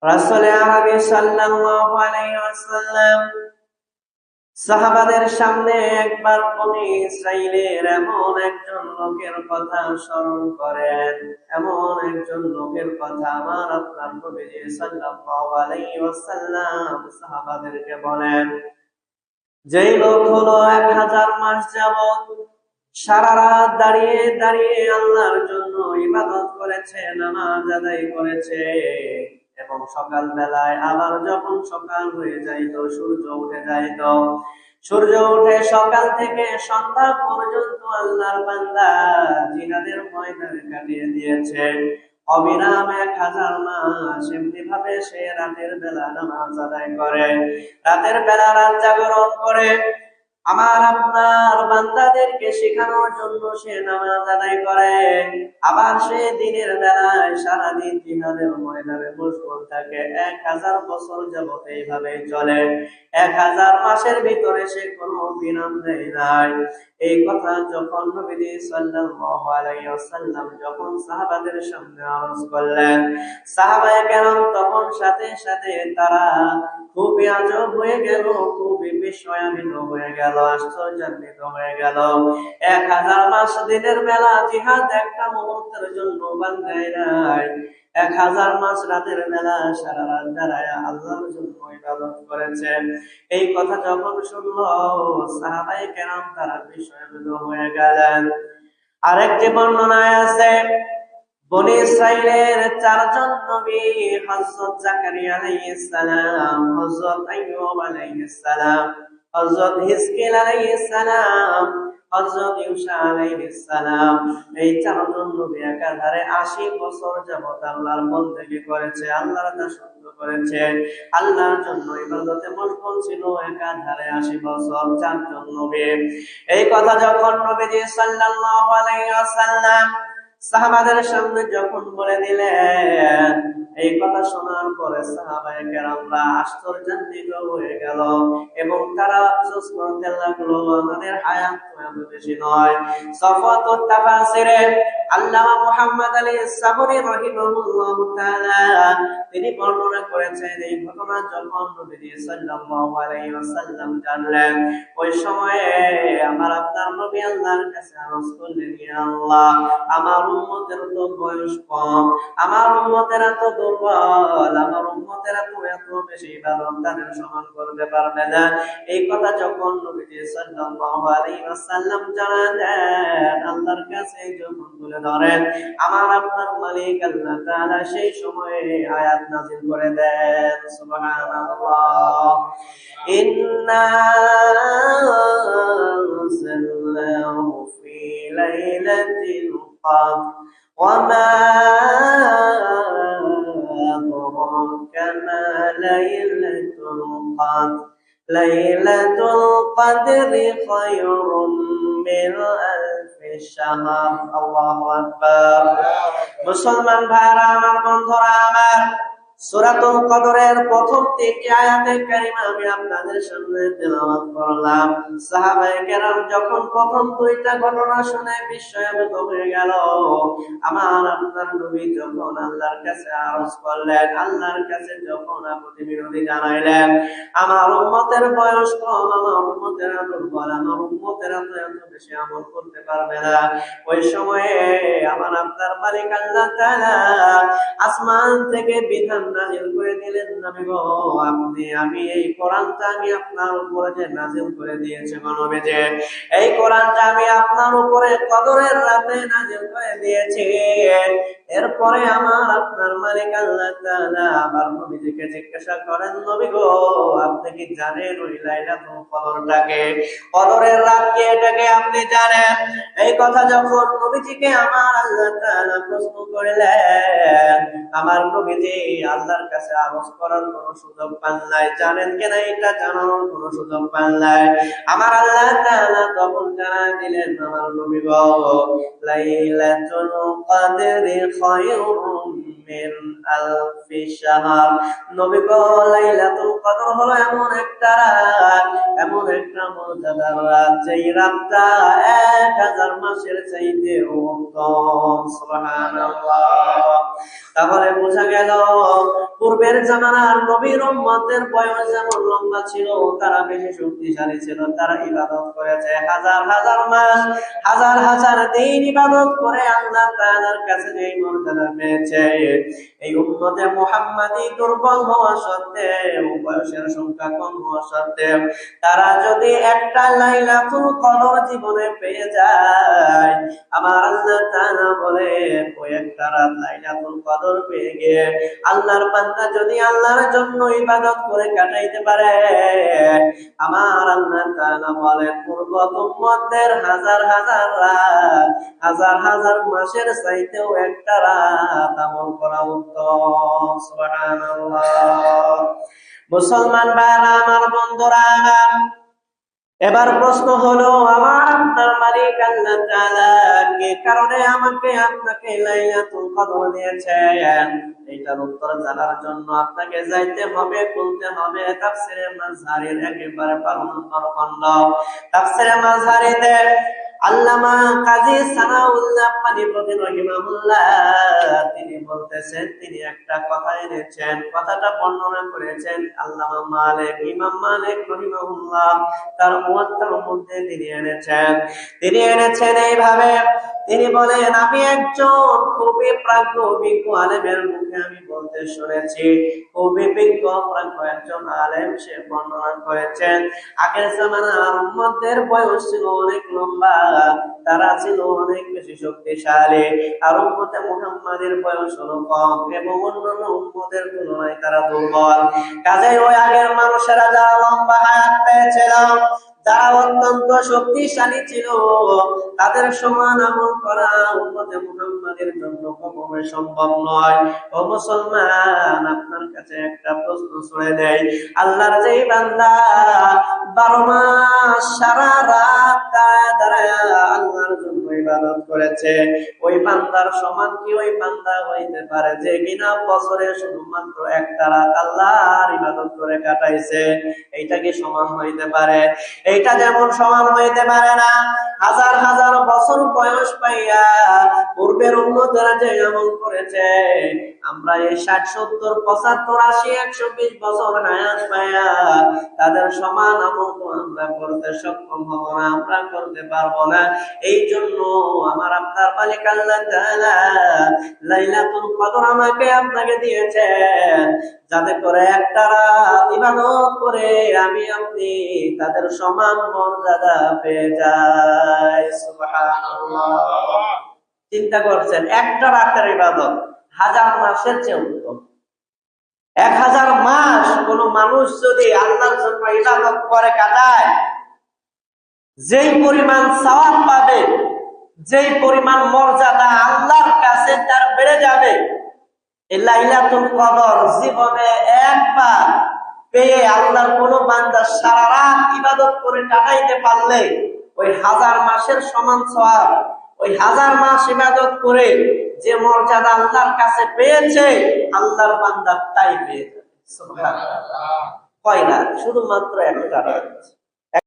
রাসূল আরবি সাল্লাল্লাহু আলাইহি ওয়াসাল্লাম সাহাবাদের সামনে একবার বনী ইসরাইলের এমন একজন লোকের কথা স্মরণ করেন। এমন একজন লোকের কথা আমার আপনার নবীজি সাল্লাল্লাহু আলাইহি ওয়াসাল্লাম সাহাবাদেরকে বলেন, যেই লোক হলো 1000 মাস যাবত সারা রাত দাঁড়িয়ে দাঁড়িয়ে আল্লাহর জন্য ইবাদত করেছে, নামাজ আদায় করেছে, এবং সকাল বেলায় আবার যখন সকাল হয়ে যাইতো, সূর্য উঠে যাইতো, সূর্য উঠে সকাল থেকে সন্ধ্যা পর্যন্ত আল্লাহর বান্দা জিহাদের ময়দানে কাটিয়ে দিয়েছে অবিরাম 1000 মাস। এমনি ভাবে সে রাতের বেলা নামাজ আদায় করে, রাতের বেলা রাত জাগরণ করে আমার আপনার বান্দাদেরকে শেখানোর জন্য সে নামাজ আদায় করে, আবার সে দিনের বেলায় সারাদিন জিহাদের ময়দানে মশগুল থাকে। 1000 বছর যাবত এইভাবে চলে। 1000 মাসের ভিতরে সে কোনো বিরাম দেয় নাই। এই কথা যখন নবী সাল্লাল্লাহু আলাইহি ওয়াসাল্লাম যখন সাহাবাদের সামনে আরজ করলেন, সাহাবায়ে কেরাম তখন সাথে সাথে তারা খুবই আজব হয়ে গেল, খুবই বিস্ময়ান্বিত হয়ে গেল, আশ্চর্যান্বিত হয়ে গেল। 1000 মাস দিনের বেলা জিহাদ একটা মুহূর্তের জন্য বাদ দেয় নাই। 1000 মাস রাতের বেলা সারা রাত দাঁড়ায় আল্লাহর জন্য ইবাদত করেছেন। এই কথা যখন শুনলো সাহাবায়ে কেরাম তারা বিস্ময়ান্বিত হয়ে গেলেন। আরেকটি বর্ণনায় আছে, বনী ইসরাইলের 4 জন নবী, হযরত জাকারিয়া আলাইহিস সালাম, হযরত আইয়ুব আলাইহিস সালাম, হযরত হিজকিল আলাইহিস সালাম, হযরত ইউসা আলাইহিস সালাম, এই 4 জন নবী একাধারে 80 বছর যাবত আল্লাহর বন্দেগী করেছে, আল্লাহর দাসত্ব করেছে, আল্লাহর জন্য ইবাদতে মশগুল ছিল একাধারে 80 বছর 4 জন নবী। এই কথা যখন নবীজি সাল্লাল্লাহু আলাইহি ওয়াসাল্লাম সাহাবাদের সামনে যখন বলে দিলেন, এই কথা শোনার পরে সাহাবায়ে কেরামরা আশ্চর্যান্বিত হয়ে গেল এবং তারা আফসোস করতে লাগলো, আমাদের হায়াত তো এত বেশি নয়। সফওয়াতুত তাফাসিরে আল্লামা মুহাম্মদ আলী সাবরী রাহিমাহুল্লাহ তাআলা তিনি বর্ণনা করেছেন, এই ঘটনা যখন নবী সাল্লাল্লাহু আলাইহি ওয়াসাল্লাম জানলেন, ওই সময়ে আমার আপনার নবী আল্লাহর কাছে আরজ করলেন, ইয়া আল্লাহ, আমার উম্মতের তো বয়স কম, আমার উম্মতেরা তো দুর্বল, আমার উম্মতেরা তো এত বেশি ইবাদত তাদের সমান করতে পারবে না। এই কথা যখন নবী সাল্লাল্লাহু আলাইহি ওয়াসাল্লাম জানালেন, আল্লাহর কাছে যখন তুলে ধরেন, আমার আপনার মালিক আল্লাহ তাআলা সেই সময়ে আয়াত নাযিল করে দেন, সুবহানাল্লাহ, ইন্না আনজালনাহু ফি লাইলাতিল কদর ওয়া মা আদরাকা মা লাইলাতুল কদর লাইলাতুল কদরি খায়রুম মিন আলফি শাহর। আল্লাহু আকবার। মুসলমান ভাইরা আমার, বন্ধুরা আমার, সূরাতুল কদরের প্রথম 3টি আয়াতে কারিমা আমি আপনাদের সামনে তেলাওয়াত করলাম। সাহাবায়ে কেরাম যখন প্রথম 2টা ঘটনা শুনে বিস্ময়ান্বিত হয়ে গেল, আমার আপনার নবী যখন আল্লাহর কাছে আরজ করলেন, আল্লাহর কাছে যখন আপত্তি বিনতি জানাইলেন, আমার উম্মতের বয়স কম, আমার উম্মতেরা দুর্বল, আমার উম্মতেরা তো এত বেশি আমল করতে পারবে না, ওই সময়ে আমার আপনার মালিক আল্লাহ তাআলা আসমান থেকে বিধান নাযিল করে দিলেন, নবী গো, আমি এই কোরআনটা আমি আপনার উপরে যে নাযিল করে দিয়েছি, নবী যে এই কোরআনটা আমি আপনার উপরে কদরের রাতে নাযিল করে দিয়েছি। এরপরে আমার আপনার মালিক আল্লাহ তাআলা আবার নবীজিকে জিজ্ঞাসা করেন, নবী গো, আপনি কি জানেন ওই লাইলাতুল কদরটাকে, কদরের রাতকে, এটাকে আপনি জানেন? এই কথা যখন নবীজিকে আমার আল্লাহ তাআলা প্রশ্ন করলেন, আমার নবীজি আল্লাহর কাছে আরজ করার কোনো সুযোগ পান নাই, জানেন কিনা এটা জানানোর কোনো সুযোগ পান নাই। আমার আল্লাহ তাআলা তখন জানাই দিলেন, আমার নবী গো, লাইলাতুল কদরি খায়রুম মিন আলফি শাহর। নবী গো, লাইলাতুল কদর হলো এমন একটা রাত, এমন একটা মর্যাদার রাত, যেই রাতটা 1000 মাসের চাইতে উত্তম। সুবহানাল্লাহ। তাহলে বোঝা গেল পূর্বের জামানার নবীর উম্মতের বয়স যেমন লম্বা ছিল, তারা বেশি শক্তিশালী ছিল, তারা ইবাদত করেছে হাজার হাজার মাস, হাজার হাজার দিন ইবাদত করে আল্লাহ তাআলার কাছে যে মর্যাদা পেয়েছে। এই উম্মতে মুহাম্মাদি দুর্বল হওয়া সত্ত্বেও, বয়সের সংখ্যা কম হওয়া সত্ত্বেও, তারা যদি একটা লাইলাতুল কদর জীবনে পেয়ে যায়, আমার আল্লাহ তাআলা বলে ওই একটা রাত লাইলাতুল কদর পেয়ে গিয়ে আল্লাহর বান্দা যদি আল্লাহর জন্য ইবাদত করে কাটাইতে পারে, আমার আল্লাহ তাআলা বলেন পূর্ব উম্মতের হাজার হাজার রাত, হাজার হাজার মাসের চাইতেও একটা রাত আমল করা উত্তম। সুবহানাল্লাহ। মুসলমান ভাইরা আমার, বন্ধুরা আমার, এবার প্রশ্ন হলো, আমার আপনার মালিক আল্লাহ তাআলা কে কারণে আমাকে আপনাকে লাইলাতুল কদর দিয়েছেন? এইটার উত্তর জানার জন্য আপনাকে যাইতে হবে, বলতে হবে তাফসীরে মাযহারির একেবারে 12 নম্বর খণ্ড। তাফসীরে মাযহারিতে আল্লামা কাজী সানাউল্লাহ পানিপতি রাহিমাহুল্লাহ তিনি বলতেছেন, তিনি একটা কথা এনেছেন, কথাটা বর্ণনা করেছেন আল্লামা মালিক, ইমাম মালিক রাহিমাহুল্লাহ তার মুওয়াত্তার মধ্যে তিনি এনেছেন এইভাবে। তিনি বলেন, আমি একজন খুবই প্রাজ্ঞ বিজ্ঞ আলেমের মুখে আমি বলতে শুনেছি, খুবই বিজ্ঞ প্রাজ্ঞ একজন আলেম সে বর্ণনা করেছেন, আগের জামানার উম্মতের বয়স ছিল অনেক লম্বা, তারা ছিল অনেক বেশি শক্তিশালী, আর উম্মতে মুহাম্মাদের বয়স হলো কম এবং অন্যান্য উম্মতের তুলনায় তারা দুর্বল। কাজেই ওই আগের মানুষেরা যারা লম্বা হায়াত পেয়েছিল, যারা অত্যন্ত শক্তিশালী ছিল, তাদের সমান আমল করা উম্মতে মুহাম্মাদের জন্য কখনোই সম্ভব নয়। ও মুসলমান, আপনার কাছে একটা প্রশ্ন ছুড়ে দেয়, আল্লাহর যেই বান্দা 12 মাস সারা রাত দাঁড়ায় আল্লাহর জন্য ইবাদত করেছে, ওই বান্দার সমান কি ওই বান্দা হইতে পারে যে কিনা বছরে শুধুমাত্র একটা রাত আল্লাহর ইবাদত করে কাটাইছে? এইটা কি সমান হইতে পারে? এইটা যেমন সমান হইতে পারে না, হাজার হাজার বছর বয়স পাইয়া পূর্বের উম্মতেরা যে আমল করেছে, আমরা এই 60, 70, 75, 80, 120 বছর হায়াত পাইয়া তাদের সমান আমল তো আমরা করতে সক্ষম হব না, আমরা করতে পারবো না। এই জন্য আমার আপনার মালিক আল্লাহ তাআলা লাইলাতুল কদর আমাকে আপনাকে দিয়েছেন, যাতে করে একটা রাত ইবাদত করে আমি আপনি তাদের সমান মর্যাদা পেয়ে যাই। সুবহানাল্লাহ। চিন্তা করছেন, একটা রাতের ইবাদত 1000 মাসের চেয়ে উত্তম। 1000 মাস কোন মানুষ যদি আল্লাহর জন্য ইবাদত করে কাটায়, যেই পরিমাণ সওয়াব পাবে, যেই পরিমাণ মর্যাদা আল্লাহর কাছে তার বেড়ে যাবে, এই লাইলাতুল কদর জীবনে একবার পেয়ে আল্লাহর কোন বান্দা সারা রাত ইবাদত করে কাটাইতে পারলে ওই 1000 মাসের সমান সওয়াব, ওই 1000 মাস ইবাদত করে যে মর্যাদা আল্লাহর কাছে পেয়েছে, আল্লাহর বান্দা তাই পেয়ে যাবে। সুবহানাল্লাহ। কয় রাত? শুধুমাত্র একটা রাত।